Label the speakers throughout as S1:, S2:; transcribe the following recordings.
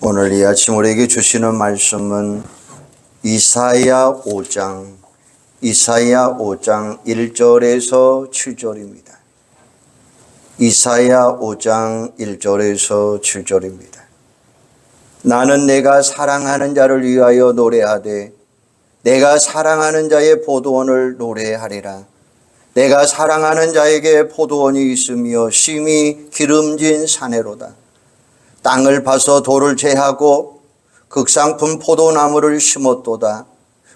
S1: 오늘 이 아침 우리에게 주시는 말씀은 이사야 5장 1절에서 7절입니다. 이사야 5장 1절에서 7절입니다. 나는 내가 사랑하는 자를 위하여 노래하되 내가 사랑하는 자의 포도원을 노래하리라. 내가 사랑하는 자에게 포도원이 있으며 심히 기름진 사내로다. 땅을 파서 돌을 제하고 극상품 포도나무를 심었도다.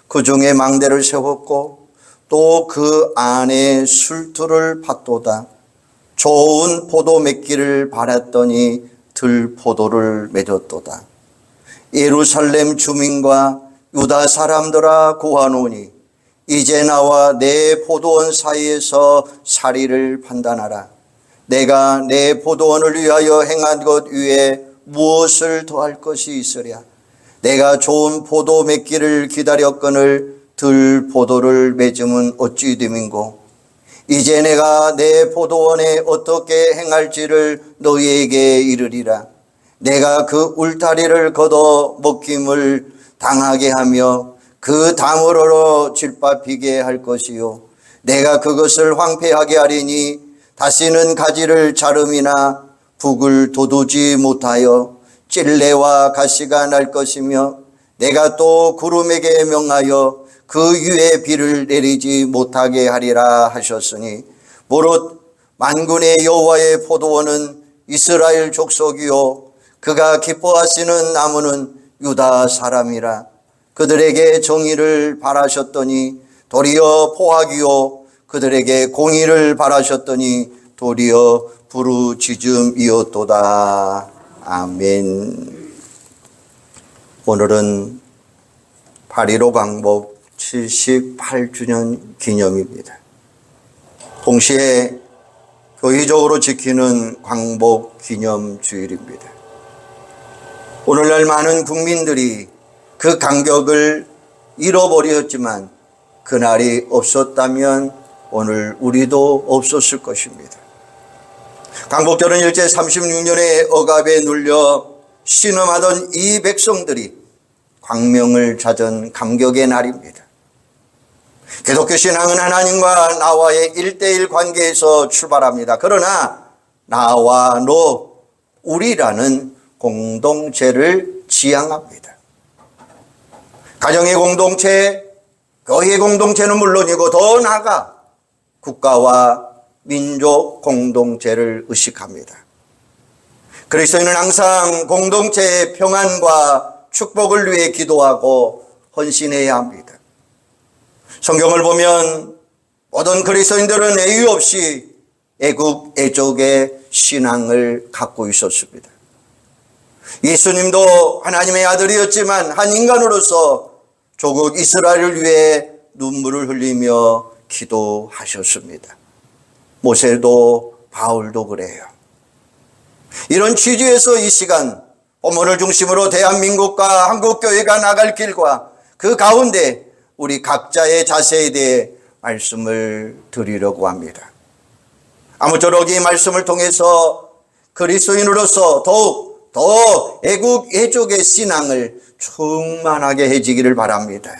S1: 그 중에 망대를 세웠고 또 그 안에 술틀을 팠도다. 좋은 포도 맺기를 바랐더니 들포도를 맺었도다. 예루살렘 주민과 유다 사람들아 구하노니 이제 나와 내 포도원 사이에서 사리를 판단하라. 내가 내 포도원을 위하여 행한 것 위에 무엇을 더할 것이 있으랴. 내가 좋은 포도 맺기를 기다렸거늘 들 포도를 맺음은 어찌 됨인고. 이제 내가 내 포도원에 어떻게 행할지를 너희에게 이르리라. 내가 그 울타리를 걷어 먹힘을 당하게 하며 그 담으로 질밥히게 할 것이요. 내가 그것을 황폐하게 하리니 다시는 가지를 자름이나 북을 돋우지 못하여 찔레와 가시가 날 것이며 내가 또 구름에게 명하여 그 위에 비를 내리지 못하게 하리라 하셨으니 무릇 만군의 여호와의 포도원은 이스라엘 족속이요 그가 기뻐하시는 나무는 유다 사람이라. 그들에게 정의를 바라셨더니 도리어 포악이요 그들에게 공의를 바라셨더니 도리어 부르짖음이었도다. 아멘. 오늘은 8.15 광복 78주년 기념입니다. 동시에 교회적으로 지키는 광복 기념주일입니다. 오늘날 많은 국민들이 그 간격을 잃어버렸지만 그날이 없었다면 오늘 우리도 없었을 것입니다. 광복절은 일제 36년의 억압에 눌려 신음하던 이 백성들이 광명을 찾은 감격의 날입니다. 기독교 신앙은 하나님과 나와의 1:1 관계에서 출발합니다. 그러나 나와 너, 우리라는 공동체를 지향합니다. 가정의 공동체, 교회의 공동체는 물론이고 더 나아가 국가와 민족 공동체를 의식합니다. 그리스도인은 항상 공동체의 평안과 축복을 위해 기도하고 헌신해야 합니다. 성경을 보면 모든 그리스도인들은 예의 없이 애국 애족의 신앙을 갖고 있었습니다. 예수님도 하나님의 아들이었지만 한 인간으로서 조국 이스라엘을 위해 눈물을 흘리며 기도하셨습니다. 모세도 바울도 그래요. 이런 취지에서 이 시간 본문을 중심으로 대한민국과 한국교회가 나갈 길과 그 가운데 우리 각자의 자세에 대해 말씀을 드리려고 합니다. 아무쪼록 이 말씀을 통해서 그리스도인으로서 더욱 더 애국 애족의 신앙을 충만하게 해지기를 바랍니다.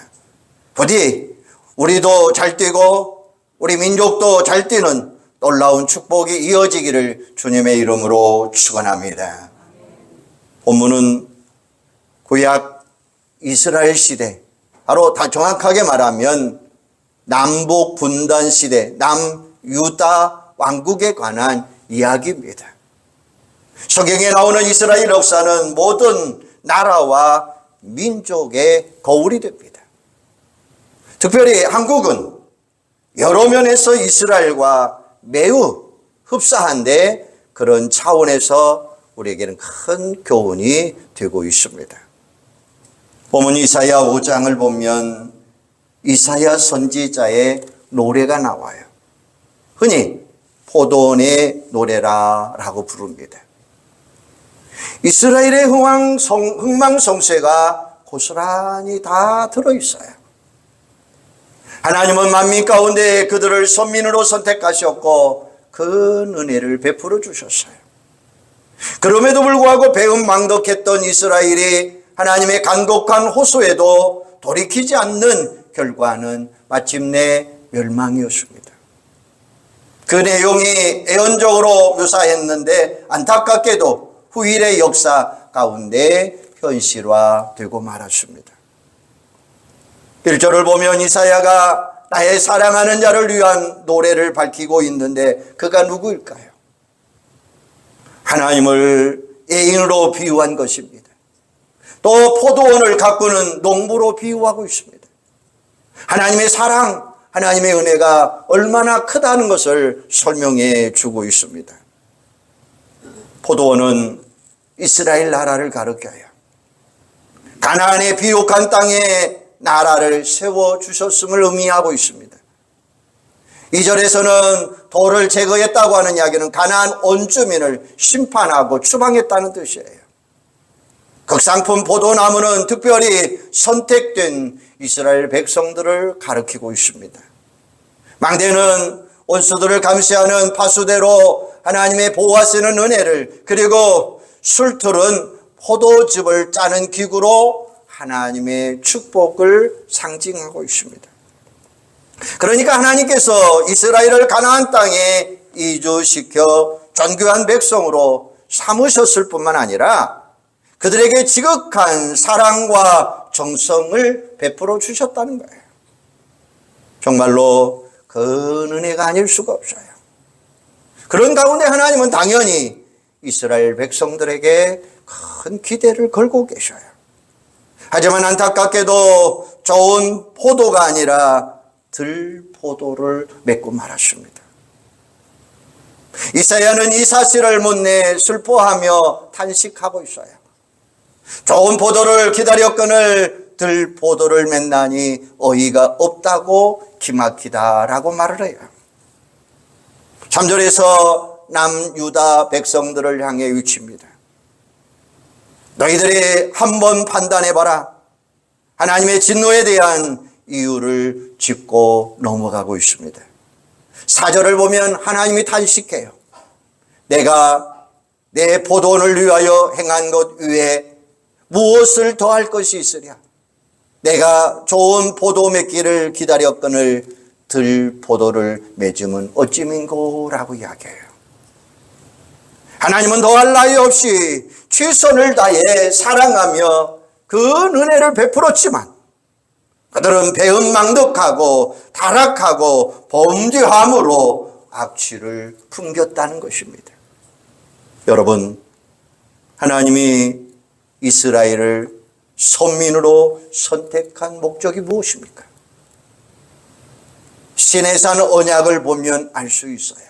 S1: 부디 우리도 잘 뛰고 우리 민족도 잘 뛰는 놀라운 축복이 이어지기를 주님의 이름으로 축원합니다. 본문은 구약 이스라엘 시대, 바로 다 정확하게 말하면 남북 분단 시대, 남유다 왕국에 관한 이야기입니다. 성경에 나오는 이스라엘 역사는 모든 나라와 민족의 거울이 됩니다. 특별히 한국은 여러 면에서 이스라엘과 매우 흡사한데 그런 차원에서 우리에게는 큰 교훈이 되고 있습니다. 본문 이사야 5장을 보면 이사야 선지자의 노래가 나와요. 흔히 포도원의 노래라고 부릅니다. 이스라엘의 흥망성쇠가 고스란히 다 들어있어요. 하나님은 만민 가운데 그들을 선민으로 선택하셨고 그 은혜를 베풀어 주셨어요. 그럼에도 불구하고 배은망덕했던 이스라엘이 하나님의 간곡한 호소에도 돌이키지 않는 결과는 마침내 멸망이었습니다. 그 내용이 애언적으로 묘사했는데 안타깝게도 후일의 역사 가운데 현실화되고 말았습니다. 1절을 보면 이사야가 나의 사랑하는 자를 위한 노래를 밝히고 있는데 그가 누구일까요? 하나님을 애인으로 비유한 것입니다. 또 포도원을 가꾸는 농부로 비유하고 있습니다. 하나님의 사랑, 하나님의 은혜가 얼마나 크다는 것을 설명해 주고 있습니다. 포도원은 이스라엘 나라를 가리켜요. 가나안의 비옥한 땅에 나라를 세워주셨음을 의미하고 있습니다. 2절에서는 돌을 제거했다고 하는 이야기는 가나안 원주민을 심판하고 추방했다는 뜻이에요. 극상품 포도나무는 특별히 선택된 이스라엘 백성들을 가리키고 있습니다. 망대는 원수들을 감시하는 파수대로 하나님의 보호하시는 은혜를, 그리고 술틀은 포도즙을 짜는 기구로 하나님의 축복을 상징하고 있습니다. 그러니까 하나님께서 이스라엘을 가나안 땅에 이주시켜 존귀한 백성으로 삼으셨을 뿐만 아니라 그들에게 지극한 사랑과 정성을 베풀어 주셨다는 거예요. 정말로 그 은혜가 아닐 수가 없어요. 그런 가운데 하나님은 당연히 이스라엘 백성들에게 큰 기대를 걸고 계셔요. 하지만 안타깝게도 좋은 포도가 아니라 들포도를 맺고 말았습니다. 이사야는 이 사실을 묻내 슬퍼하며 탄식하고 있어요. 좋은 포도를 기다렸거늘 들포도를 맺나니 어이가 없다고 기막히다라고 말을 해요. 3절에서 남유다 백성들을 향해 외칩니다. 너희들이 한번 판단해봐라. 하나님의 진노에 대한 이유를 짚고 넘어가고 있습니다. 4절을 보면 하나님이 탄식해요. 내가 내 포도원을 위하여 행한 것 외에 무엇을 더할 것이 있으랴. 내가 좋은 포도 맺기를 기다렸거늘 들포도를 맺음은 어찌민고라고 이야기해요. 하나님은 더할 나위 없이 최선을 다해 사랑하며 그 은혜를 베풀었지만 그들은 배은망덕하고 타락하고 범죄함으로 악취를 풍겼다는 것입니다. 여러분, 하나님이 이스라엘을 선민으로 선택한 목적이 무엇입니까? 시내산 언약을 보면 알 수 있어요.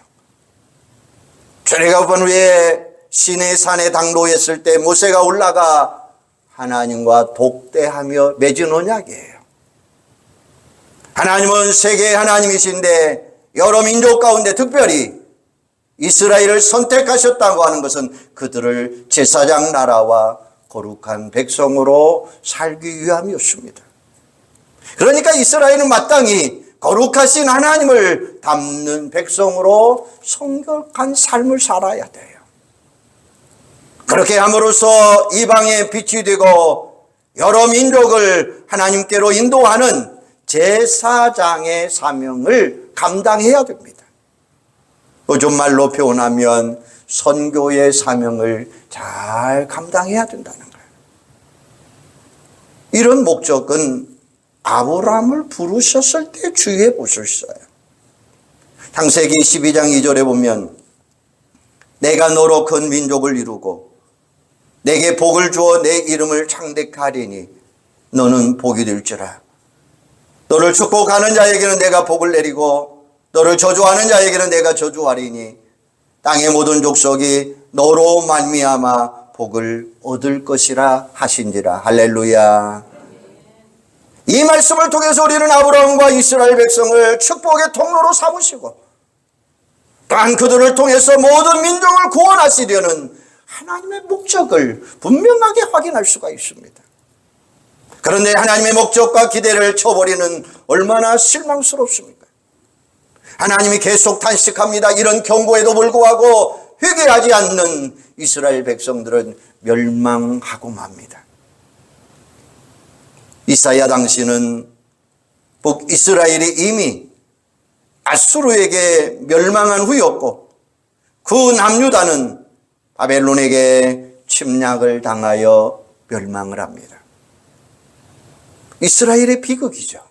S1: 출애굽은 후에 시내산에 당도했을 때 모세가 올라가 하나님과 독대하며 맺은 언약이에요. 하나님은 세계의 하나님이신데 여러 민족 가운데 특별히 이스라엘을 선택하셨다고 하는 것은 그들을 제사장 나라와 거룩한 백성으로 살기 위함이었습니다. 그러니까 이스라엘은 마땅히 거룩하신 하나님을 닮는 백성으로 성결한 삶을 살아야 돼요. 그렇게 함으로써 이방의 빛이 되고 여러 민족을 하나님께로 인도하는 제사장의 사명을 감당해야 됩니다. 요즘 말로 표현하면 선교의 사명을 잘 감당해야 된다는 거예요. 이런 목적은 아브라함을 부르셨을 때 주의해 보실 수 있어요. 창세기 12장 2절에 보면 내가 너로 큰 민족을 이루고 내게 복을 주어 내 이름을 창대하리니 너는 복이 될지라. 너를 축복하는 자에게는 내가 복을 내리고 너를 저주하는 자에게는 내가 저주하리니 땅의 모든 족속이 너로 말미암아 복을 얻을 것이라 하신지라. 할렐루야. 이 말씀을 통해서 우리는 아브라함과 이스라엘 백성을 축복의 통로로 삼으시고 또한 그들을 통해서 모든 민족을 구원하시려는 하나님의 목적을 분명하게 확인할 수가 있습니다. 그런데 하나님의 목적과 기대를 쳐버리는 얼마나 실망스럽습니까? 하나님이 계속 탄식합니다. 이런 경고에도 불구하고 회개하지 않는 이스라엘 백성들은 멸망하고 맙니다. 이사야 당시는 북이스라엘이 이미 아수르에게 멸망한 후였고 그 남유다는 바벨론에게 침략을 당하여 멸망을 합니다. 이스라엘의 비극이죠.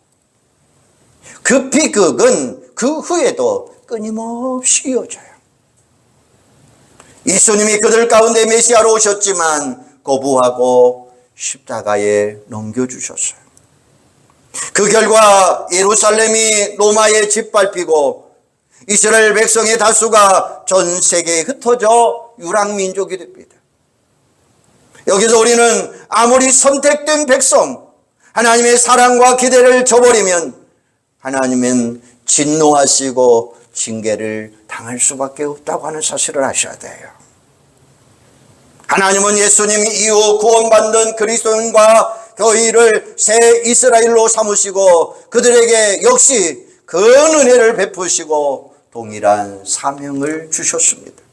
S1: 그 비극은 그 후에도 끊임없이 이어져요. 예수님이 그들 가운데 메시아로 오셨지만 거부하고 십자가에 넘겨주셨어요. 그 결과 예루살렘이 로마에 짓밟히고 이스라엘 백성의 다수가 전 세계에 흩어져 유랑민족이 됩니다. 여기서 우리는 아무리 선택된 백성, 하나님의 사랑과 기대를 저버리면 하나님은 진노하시고 징계를 당할 수밖에 없다고 하는 사실을 아셔야 돼요. 하나님은 예수님 이후 구원받는 그리스도인과 교회를 새 이스라엘로 삼으시고 그들에게 역시 그 은혜를 베푸시고 동일한 사명을 주셨습니다.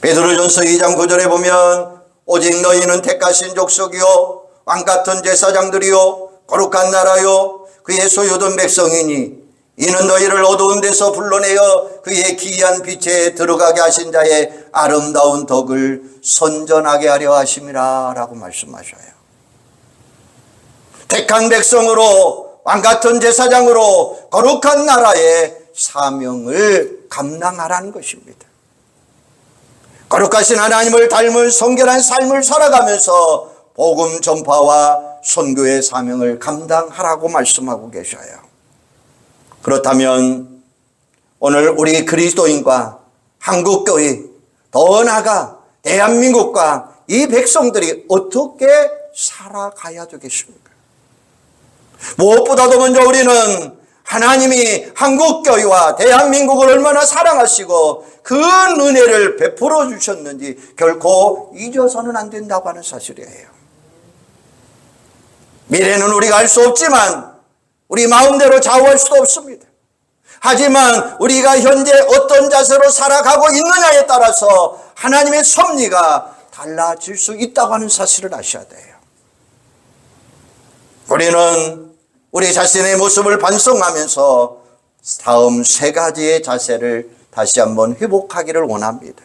S1: 베드로전서 2장 9절에 보면 오직 너희는 택하신 족속이요 왕같은 제사장들이요 거룩한 나라요 그의 소유된 백성이니 이는 너희를 어두운 데서 불러내어 그의 기이한 빛에 들어가게 하신 자의 아름다운 덕을 선전하게 하려 하심이라 라고 말씀하셔요. 택한 백성으로 왕같은 제사장으로 거룩한 나라의 사명을 감당하라는 것입니다. 거룩하신 하나님을 닮은 성결한 삶을 살아가면서 복음 전파와 선교의 사명을 감당하라고 말씀하고 계셔요. 그렇다면 오늘 우리 그리스도인과 한국교회, 더 나아가 대한민국과 이 백성들이 어떻게 살아가야 되겠습니까? 무엇보다도 먼저 우리는 하나님이 한국교회와 대한민국을 얼마나 사랑하시고 그 은혜를 베풀어 주셨는지 결코 잊어서는 안 된다고 하는 사실이에요. 미래는 우리가 알 수 없지만 우리 마음대로 좌우할 수도 없습니다. 하지만 우리가 현재 어떤 자세로 살아가고 있느냐에 따라서 하나님의 섭리가 달라질 수 있다고 하는 사실을 아셔야 돼요. 우리는 우리 자신의 모습을 반성하면서 다음 세 가지의 자세를 다시 한번 회복하기를 원합니다.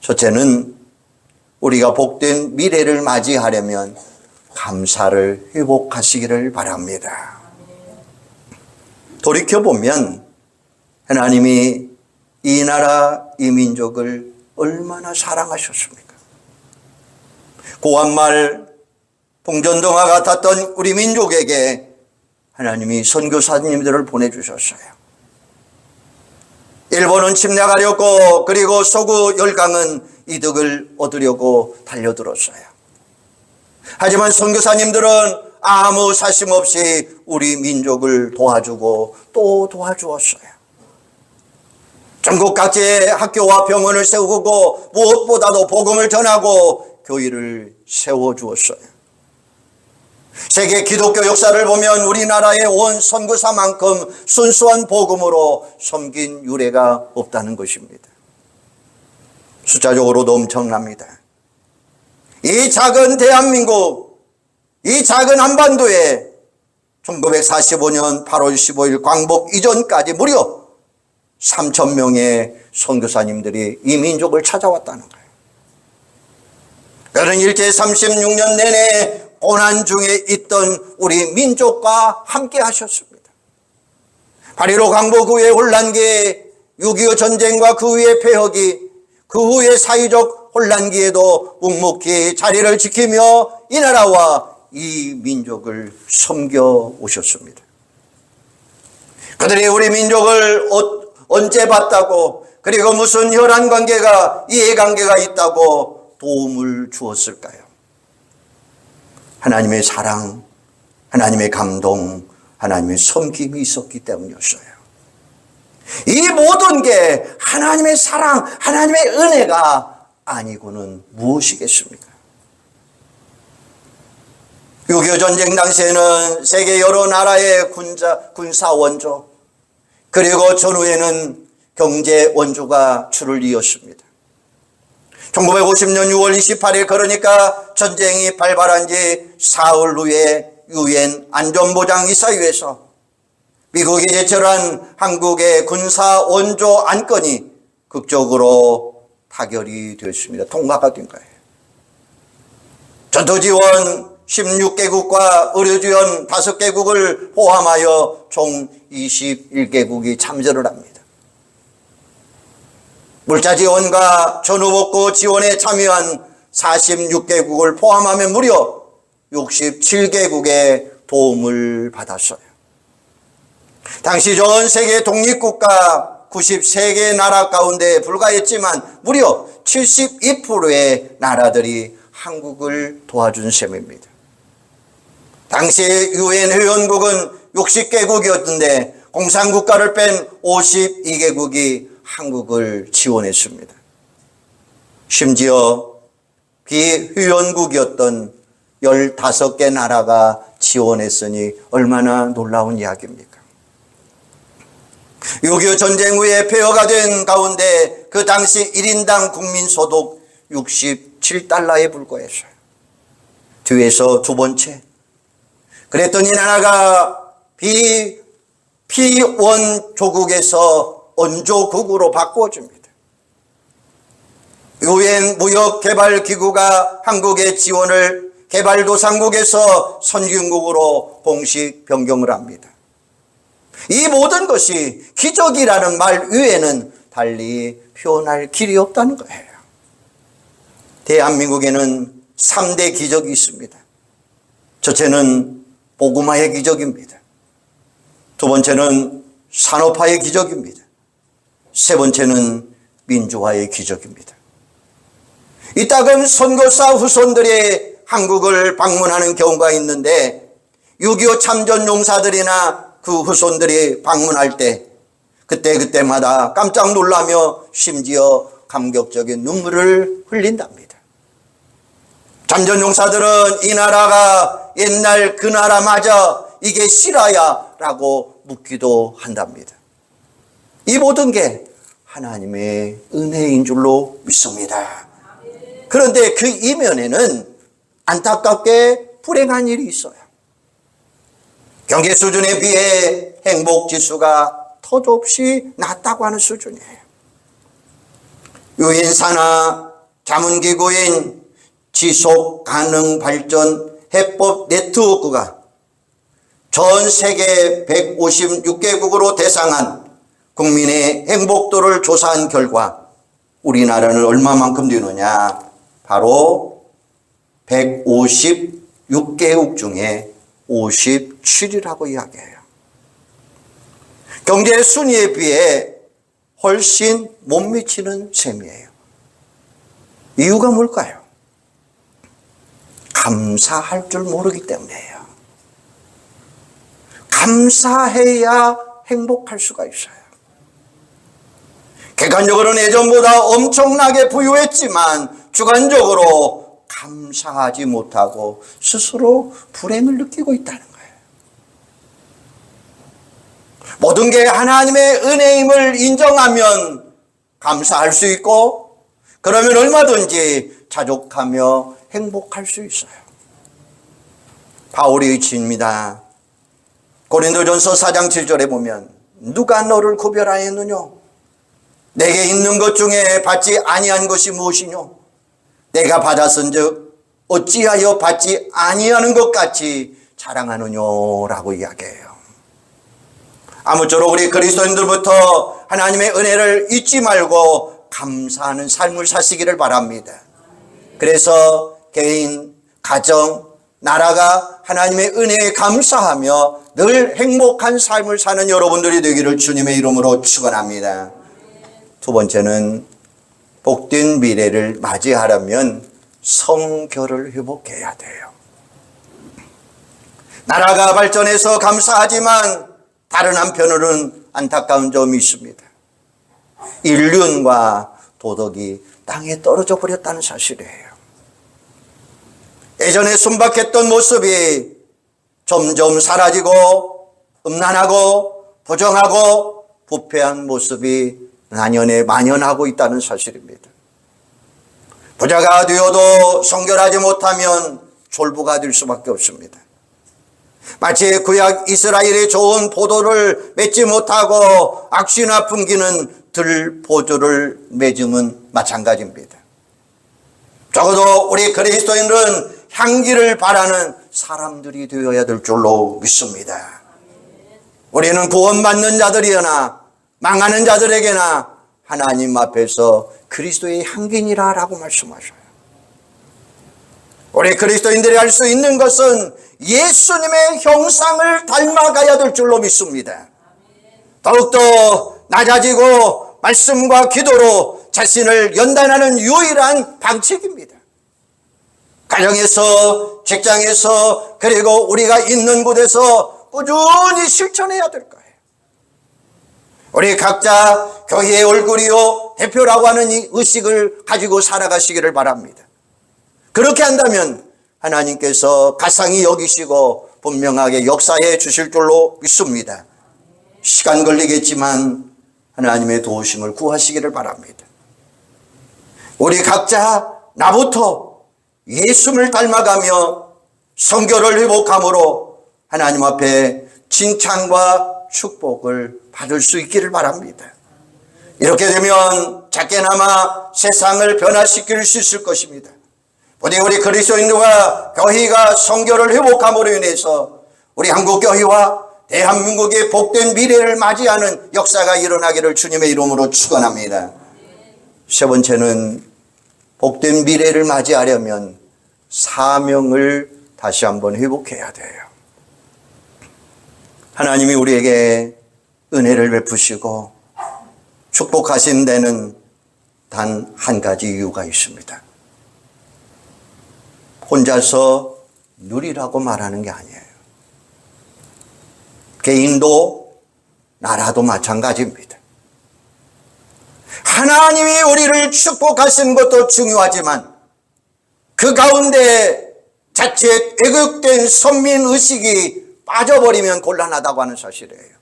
S1: 첫째는 우리가 복된 미래를 맞이하려면 감사를 회복하시기를 바랍니다. 돌이켜보면 하나님이 이 나라, 이 민족을 얼마나 사랑하셨습니까? 고한말 풍전등화 같았던 우리 민족에게 하나님이 선교사님들을 보내주셨어요. 일본은 침략하려고 그리고 서구 열강은 이득을 얻으려고 달려들었어요. 하지만 선교사님들은 아무 사심 없이 우리 민족을 도와주고 또 도와주었어요. 전국 각지에 학교와 병원을 세우고 무엇보다도 복음을 전하고 교회를 세워주었어요. 세계 기독교 역사를 보면 우리나라의 온 선교사만큼 순수한 복음으로 섬긴 유례가 없다는 것입니다. 숫자적으로도 엄청납니다. 이 작은 대한민국, 이 작은 한반도에 1945년 8월 15일 광복 이전까지 무려 3,000명의 선교사님들이 이 민족을 찾아왔다는 거예요. 그는 일제 36년 내내 고난 중에 있던 우리 민족과 함께 하셨습니다. 8.15 광복 후의 혼란기에 6.25 전쟁과 그 후의 폐허기, 그 후의 사회적 혼란기에도 묵묵히 자리를 지키며 이 나라와 이 민족을 섬겨 오셨습니다. 그들이 우리 민족을 언제 봤다고, 그리고 무슨 혈안 관계가, 이해관계가 있다고 도움을 주었을까요? 하나님의 사랑, 하나님의 감동, 하나님의 섬김이 있었기 때문이었어요. 이 모든 게 하나님의 사랑, 하나님의 은혜가 아니고는 무엇이겠습니까? 6.25 전쟁 당시에는 세계 여러 나라의 군사 원조, 그리고 전후에는 경제 원조가 줄을 이었습니다. 1950년 6월 28일, 그러니까 전쟁이 발발한 지 사흘 후에 유엔 안전보장이사회에서 미국이 제출한 한국의 군사 원조 안건이 극적으로 타결이 되었습니다. 통과가 된 거예요. 전투지원 16개국과 의료지원 5개국을 포함하여 총 21개국이 참전을 합니다. 물자지원과 전후복구 지원에 참여한 46개국을 포함하면 무려 67개국의 도움을 받았어요. 당시 전 세계 독립국가 93개 나라 가운데 불과했지만 무려 72%의 나라들이 한국을 도와준 셈입니다. 당시 유엔 회원국은 60개국이었는데 공산국가를 뺀 52개국이 한국을 지원했습니다. 심지어 비회원국이었던 15개 나라가 지원했으니 얼마나 놀라운 이야기입니까? 6.25 전쟁 후에 폐허가 된 가운데 그 당시 1인당 국민소득 67달러에 불과했어요. 뒤에서 두 번째. 그랬더니 나라가 피원 조국에서 원조국으로 바꾸어줍니다. 유엔 무역개발기구가 한국의 지원을 개발도상국에서 선진국으로 공식 변경을 합니다. 이 모든 것이 기적이라는 말 외에는 달리 표현할 길이 없다는 거예요. 대한민국에는 3대 기적이 있습니다. 첫째는 복음화의 기적입니다. 두 번째는 산업화의 기적입니다. 세 번째는 민주화의 기적입니다. 이따금 선교사 후손들이 한국을 방문하는 경우가 있는데 6.25 참전용사들이나 그 후손들이 방문할 때 그때마다 깜짝 놀라며 심지어 감격적인 눈물을 흘린답니다. 참전용사들은 이 나라가 옛날 그 나라 맞아? 이게 실화야? 라고 묻기도 한답니다. 이 모든 게 하나님의 은혜인 줄로 믿습니다. 그런데 그 이면에는 안타깝게 불행한 일이 있어요. 경제 수준에 비해 행복지수가 터없이 낮다고 하는 수준이에요. 유엔산하 자문기구인 지속가능발전 해법 네트워크가 전 세계 156개국으로 대상한 국민의 행복도를 조사한 결과 우리나라는 얼마만큼 되느냐? 바로 156개국 중에 57위라고 이야기해요. 경제 순위에 비해 훨씬 못 미치는 셈이에요. 이유가 뭘까요? 감사할 줄 모르기 때문이에요. 감사해야 행복할 수가 있어요. 객관적으로는 예전보다 엄청나게 부유했지만 주관적으로 감사하지 못하고 스스로 불행을 느끼고 있다는 거예요. 모든 게 하나님의 은혜임을 인정하면 감사할 수 있고 그러면 얼마든지 자족하며 행복할 수 있어요. 바울이 의지입니다. 고린도전서 4장 7절에 보면 누가 너를 구별하였느냐? 내게 있는 것 중에 받지 아니한 것이 무엇이뇨? 내가 받았은즉 어찌하여 받지 아니하는 것 같이 자랑하느냐라고 이야기해요. 아무쪼록 우리 그리스도인들부터 하나님의 은혜를 잊지 말고 감사하는 삶을 사시기를 바랍니다. 그래서 개인, 가정, 나라가 하나님의 은혜에 감사하며 늘 행복한 삶을 사는 여러분들이 되기를 주님의 이름으로 축원합니다. 두 번째는 복된 미래를 맞이하려면 성결을 회복해야 돼요. 나라가 발전해서 감사하지만 다른 한편으로는 안타까운 점이 있습니다. 인륜과 도덕이 땅에 떨어져 버렸다는 사실이에요. 예전에 순박했던 모습이 점점 사라지고 음란하고 부정하고 부패한 모습이 난연에 만연하고 있다는 사실입니다. 부자가 되어도 성결하지 못하면 졸부가 될 수밖에 없습니다. 마치 구약 이스라엘의 좋은 포도를 맺지 못하고 악취나 풍기는 들보조를 맺으면 마찬가지입니다. 적어도 우리 그리스도인들은 향기를 바라는 사람들이 되어야 될 줄로 믿습니다. 우리는 구원받는 자들이나 망하는 자들에게나 하나님 앞에서 그리스도의 향기니라 라고 말씀하셔요. 우리 그리스도인들이 할 수 있는 것은 예수님의 형상을 닮아가야 될 줄로 믿습니다. 더욱더 낮아지고 말씀과 기도로 자신을 연단하는 유일한 방책입니다. 가정에서, 직장에서, 그리고 우리가 있는 곳에서 꾸준히 실천해야 될 거예요. 우리 각자 교회의 얼굴이요 대표라고 하는 이 의식을 가지고 살아가시기를 바랍니다. 그렇게 한다면 하나님께서 가상히 여기시고 분명하게 역사해 주실 줄로 믿습니다. 시간 걸리겠지만 하나님의 도우심을 구하시기를 바랍니다. 우리 각자 나부터 예수를 닮아가며 성결을 회복함으로 하나님 앞에 칭찬과 축복을 받을 수 있기를 바랍니다. 이렇게 되면 작게나마 세상을 변화시킬 수 있을 것입니다. 부디 우리 그리스도인들과 교회가 성결을 회복함으로 인해서 우리 한국교회와 대한민국의 복된 미래를 맞이하는 역사가 일어나기를 주님의 이름으로 축원합니다. 세 번째는 복된 미래를 맞이하려면 사명을 다시 한번 회복해야 돼요. 하나님이 우리에게 은혜를 베푸시고 축복하신 데는 단 한 가지 이유가 있습니다. 혼자서 누리라고 말하는 게 아니에요. 개인도 나라도 마찬가지입니다. 하나님이 우리를 축복하신 것도 중요하지만 그 가운데 자칫 왜곡된 선민의식이 빠져버리면 곤란하다고 하는 사실이에요.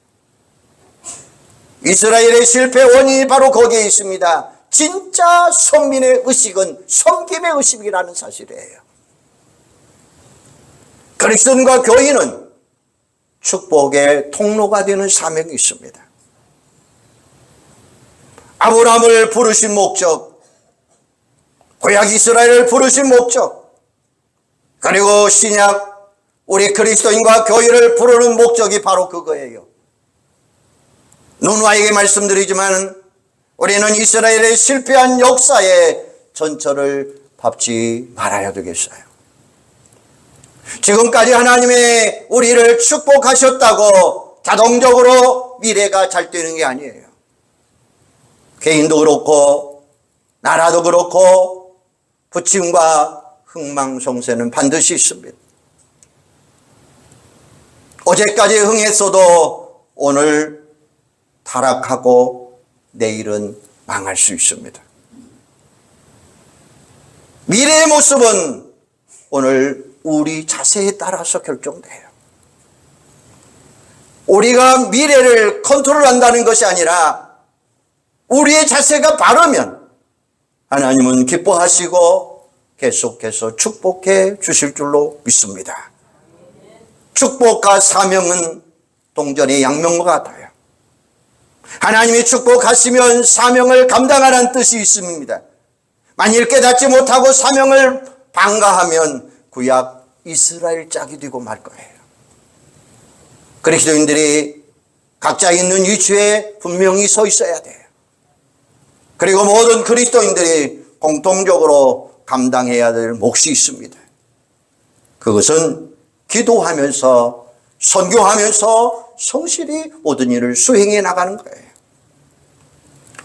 S1: 이스라엘의 실패 원인이 바로 거기에 있습니다. 진짜 선민의 의식은 섬김의 의식이라는 사실이에요. 그리스도인과 교인은 축복의 통로가 되는 사명이 있습니다. 아브라함을 부르신 목적, 구약 이스라엘을 부르신 목적, 그리고 신약 우리 그리스도인과 교회를 부르는 목적이 바로 그거예요. 누누아에게 말씀드리지만 우리는 이스라엘의 실패한 역사에 전철을 밟지 말아야 되겠어요. 지금까지 하나님의 우리를 축복하셨다고 자동적으로 미래가 잘 되는 게 아니에요. 개인도 그렇고 나라도 그렇고 부침과 흥망성쇠는 반드시 있습니다. 어제까지 흥했어도 오늘 타락하고 내일은 망할 수 있습니다. 미래의 모습은 오늘 우리 자세에 따라서 결정돼요. 우리가 미래를 컨트롤한다는 것이 아니라 우리의 자세가 바르면 하나님은 기뻐하시고 계속해서 축복해 주실 줄로 믿습니다. 축복과 사명은 동전의 양면과 같아요. 하나님이 축복하시면 사명을 감당하라는 뜻이 있습니다. 만일 깨닫지 못하고 사명을 방가하면 구약 이스라엘 짝이 되고 말 거예요. 그리스도인들이 각자 있는 위치에 분명히 서 있어야 돼요. 그리고 모든 그리스도인들이 공통적으로 감당해야 될 몫이 있습니다. 그것은 기도하면서 선교하면서 성실히 모든 일을 수행해 나가는 거예요.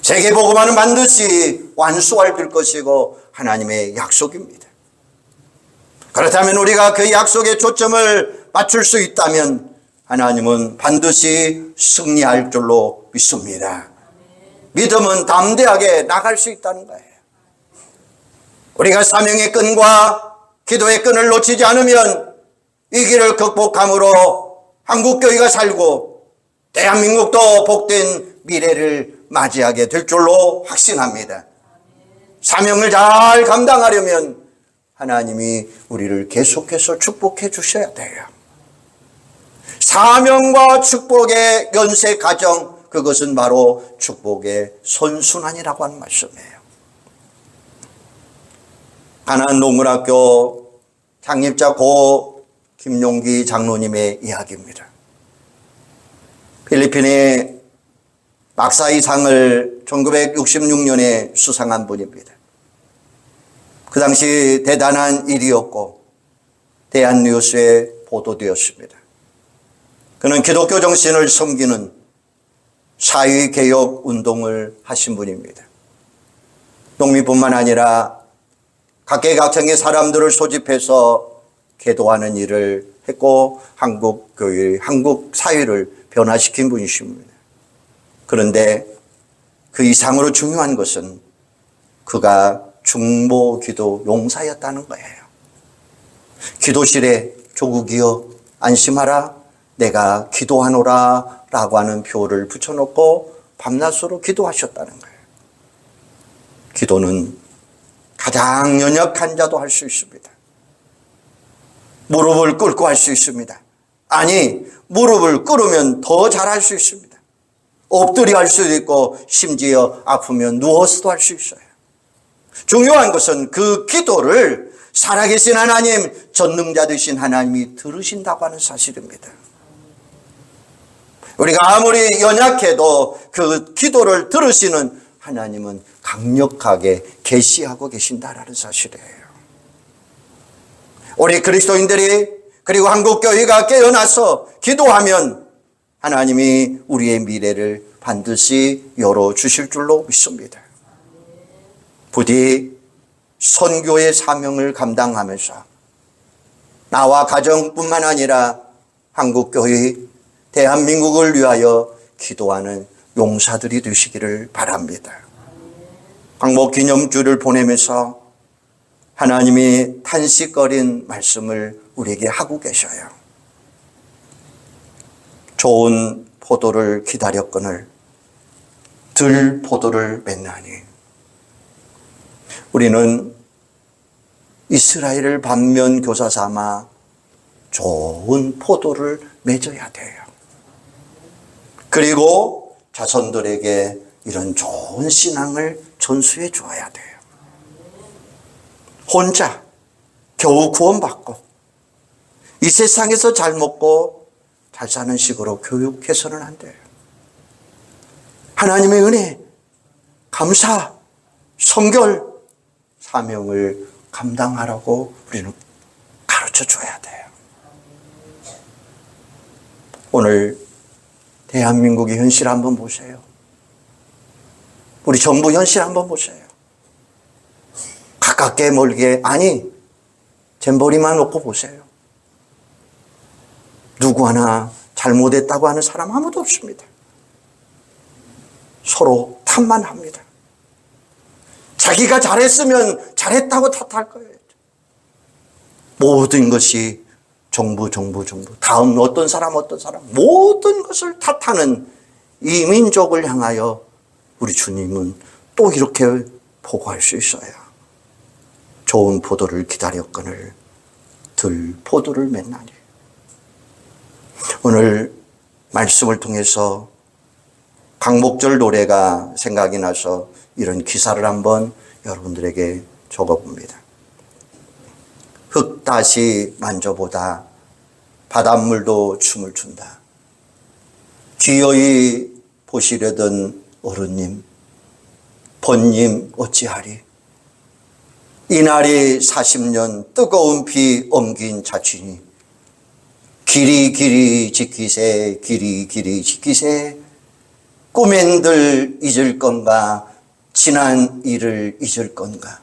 S1: 세계복음화는 반드시 완수할 것이고 하나님의 약속입니다. 그렇다면 우리가 그 약속의 초점을 맞출 수 있다면 하나님은 반드시 승리할 줄로 믿습니다. 믿음은 담대하게 나갈 수 있다는 거예요. 우리가 사명의 끈과 기도의 끈을 놓치지 않으면 이 길을 극복함으로 한국교회가 살고 대한민국도 복된 미래를 맞이하게 될 줄로 확신합니다. 사명을 잘 감당하려면 하나님이 우리를 계속해서 축복해 주셔야 돼요. 사명과 축복의 연쇄 과정, 그것은 바로 축복의 선순환이라고 하는 말씀이에요. 가나안 농문학교 창립자 고 김용기 장로님의 이야기입니다. 필리핀의 막사이상을 1966년에 수상한 분입니다. 그 당시 대단한 일이었고 대한뉴스에 보도되었습니다. 그는 기독교 정신을 섬기는 사회개혁 운동을 하신 분입니다. 농민뿐만 아니라 각계각층의 사람들을 소집해서 계도하는 일을 했고 한국 교회, 한국 사회를 변화시킨 분이십니다. 그런데 그 이상으로 중요한 것은 그가 중보기도 용사였다는 거예요. 기도실에 조국이여 안심하라 내가 기도하노라 라고 하는 표를 붙여놓고 밤낮으로 기도하셨다는 거예요. 기도는 가장 연약한 자도 할 수 있습니다. 무릎을 꿇고 할 수 있습니다. 아니, 무릎을 꿇으면 더 잘할 수 있습니다. 엎드려 할 수도 있고 심지어 아프면 누워서도 할 수 있어요. 중요한 것은 그 기도를 살아계신 하나님, 전능자 되신 하나님이 들으신다고 하는 사실입니다. 우리가 아무리 연약해도 그 기도를 들으시는 하나님은 강력하게 계시하고 계신다라는 사실이에요. 우리 그리스도인들이 그리고 한국교회가 깨어나서 기도하면 하나님이 우리의 미래를 반드시 열어주실 줄로 믿습니다. 부디 선교의 사명을 감당하면서 나와 가정뿐만 아니라 한국교회, 대한민국을 위하여 기도하는 용사들이 되시기를 바랍니다. 광복기념주를 보내면서 하나님이 탄식거린 말씀을 우리에게 하고 계셔요. 좋은 포도를 기다렸거늘 들 포도를 맺나니. 우리는 이스라엘을 반면교사 삼아 좋은 포도를 맺어야 돼요. 그리고 자손들에게 이런 좋은 신앙을 전수해 주어야 돼요. 혼자 겨우 구원받고 이 세상에서 잘 먹고 잘 사는 식으로 교육해서는 안 돼요. 하나님의 은혜, 감사, 성결, 사명을 감당하라고 우리는 가르쳐 줘야 돼요. 오늘 대한민국의 현실 한번 보세요. 우리 정부 현실 한번 보세요. 가깝게 멀게, 아니 잼버리만 놓고 보세요. 누구 하나 잘못했다고 하는 사람 아무도 없습니다. 서로 탓만 합니다. 자기가 잘했으면 잘했다고 탓할 거예요. 모든 것이 정부, 다음 어떤 사람, 모든 것을 탓하는 이 민족을 향하여 우리 주님은 또 이렇게 보고할 수 있어요. 좋은 포도를 기다렸거늘 들 포도를 맺나니. 오늘 말씀을 통해서 광복절 노래가 생각이 나서 이런 기사를 한번 여러분들에게 적어봅니다. 흙 다시 만져보다 바닷물도 춤을 춘다. 기어이 보시려던 어른님, 본님 어찌하리. 이날이 40년 뜨거운 피 엉긴 자취니 길이 지키세 길이 지키세. 꿈엔들 잊을 건가 지난 일을 잊을 건가.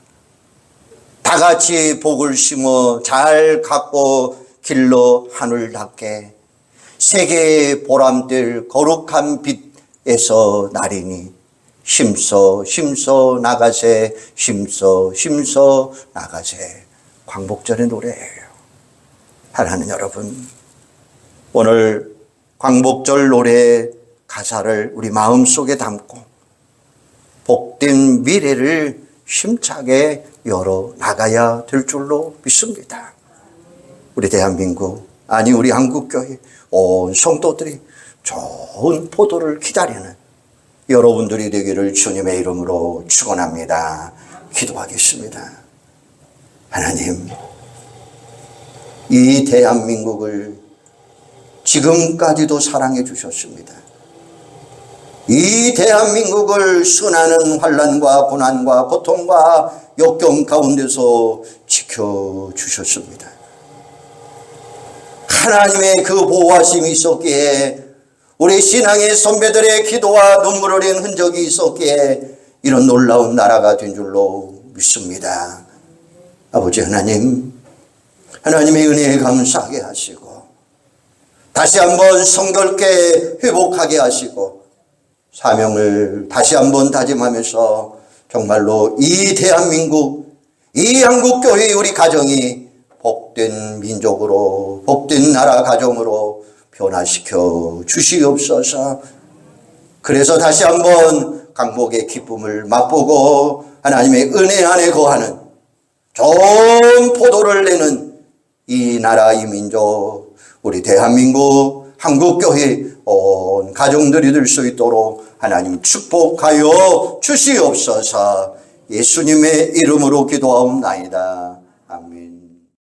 S1: 다 같이 복을 심어 잘 갖고 길러 하늘 닿게. 세계의 보람될 거룩한 빛에서 나리니 힘써 나가세 힘써 나가세. 광복절의 노래예요. 사랑하는 여러분, 오늘 광복절 노래의 가사를 우리 마음속에 담고 복된 미래를 힘차게 열어 나가야 될 줄로 믿습니다. 우리 대한민국, 아니 우리 한국교회 온 성도들이 좋은 포도를 기다리는 여러분들이 되기를 주님의 이름으로 축원합니다. 기도하겠습니다. 하나님, 이 대한민국을 지금까지도 사랑해 주셨습니다. 이 대한민국을 수많은 환난과 고난과 고통과 역경 가운데서 지켜주셨습니다. 하나님의 그 보호하심이 있었기에, 우리 신앙의 선배들의 기도와 눈물 흘린 흔적이 있었기에 이런 놀라운 나라가 된 줄로 믿습니다. 아버지 하나님, 하나님의 은혜에 감사하게 하시고 다시 한번 성결케 회복하게 하시고 사명을 다시 한번 다짐하면서 정말로 이 대한민국, 이 한국교회 우리 가정이 복된 민족으로, 복된 나라 가정으로 변화시켜 주시옵소서. 그래서 다시 한번 강복의 기쁨을 맛보고 하나님의 은혜 안에 거하는 좋은 포도를 내는 이 나라, 이 민족, 우리 대한민국 한국교회 온 가정들이 될 수 있도록 하나님 축복하여 주시옵소서. 예수님의 이름으로 기도하옵나이다. 아멘.